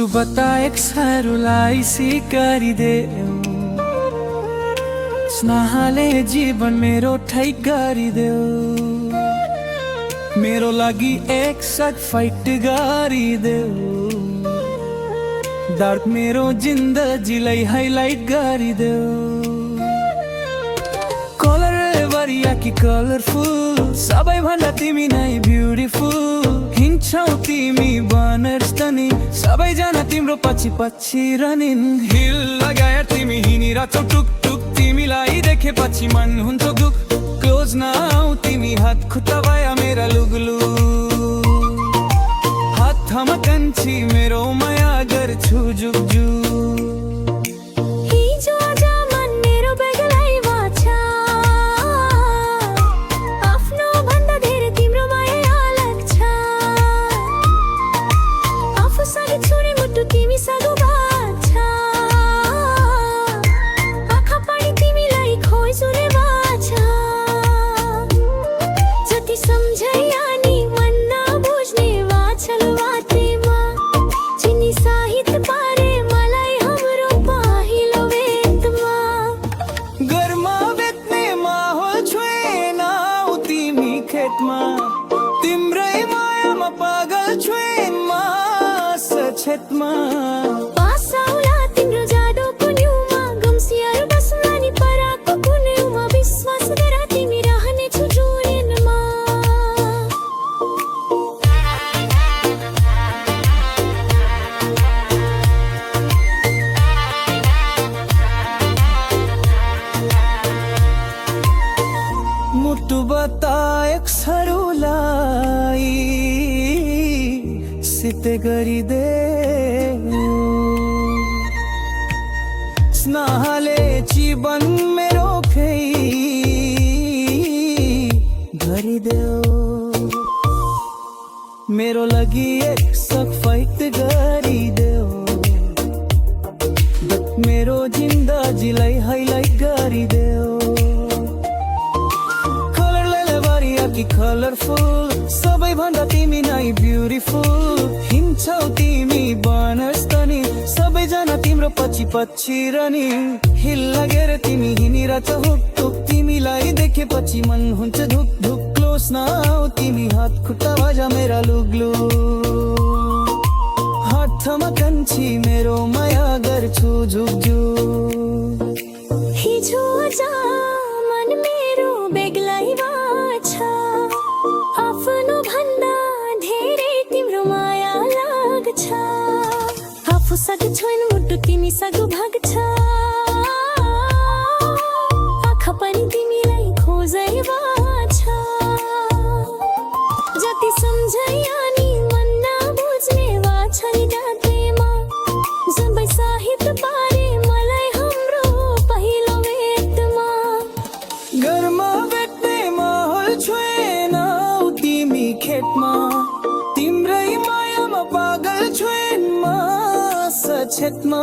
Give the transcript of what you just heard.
मुटु बताएक सारूलाई सिकारिदेऊ, स्नेहले जीवन मेरो ठैक गरिदेऊ, मेरो लागि एक साथ फाइट गरिदेऊ, डार्क मेरो जिन्दगीलाई हाइलाइट गरिदेऊ। कलर बरिया कि कलरफुल, सबैभन्दा तिमी नै ब्युटिफुल, हिँड्छौ तिमी बनर्स तनी, सबैजना तिम्रो पछि पछि रनिङ। हिल लगाएर तिमी हिँडिरहेछौ टुकटुक, तिमीलाई देखेपछि मन हुन्छ दुख, क्लोज नआऊ तिमी हात खुट्टा भया मेरा लुग्लु, हात थमकन्छी मेरो माया गर्छु जुगजु। तिम्रै मायामा पागल छुइनमा सचेतमा पास आउला तिम्रो जादुको न्युमा, गम्सियार बस्ला नि पराको कुनेउमा, विश्वास गर तिमी रहनेछु जुरेनमा। मुटु बताएक सारूलाई सिते गरिदेऊ, स्नेहले जीवन मेरो फेइ गरिदेऊ, मेरो लागि एक साथ फाइट गरिदेऊ, मेरो जिन्दगीलाई हाइलाइट गरिदेऊ। कलरफुल, सबैभन्दा तिमी नै ब्युटिफुल, हिँड्छौ तिमी बनर्स तनी, सबैजना तिम्रो पछि पछि रनी। हिल लगेर तिमी हिँडिरहेछौ हुकटुक, तिमीलाई देखेपछि मन हुन्छ धुक धुक, क्लोज नआऊ तिमी हात खुट्टा बजा मेरा लुग्लु, हात थमकन्छी मेरो माया गर्छु जुगजु। हिजो आज मन मेरो बेग्लै छ, आफ्नो भन्दा धेरै तिम्रो माया लाग्छ, आफू साग छोइन मुटु तिमी सागु भाग्छ, आँखा पनि तिमीलाई खोजै छ, जति सम्झै अनि मन नबुझ्ने वा छ नि गातेमा, सबै साहित पारे मलाई हाम्रो पहिलो भेटमा। घरमा भेट्ने माहौल छोएनौ तिमी खेतमा, तिम्रै मायामा पागल छोएनमा सचेतमा।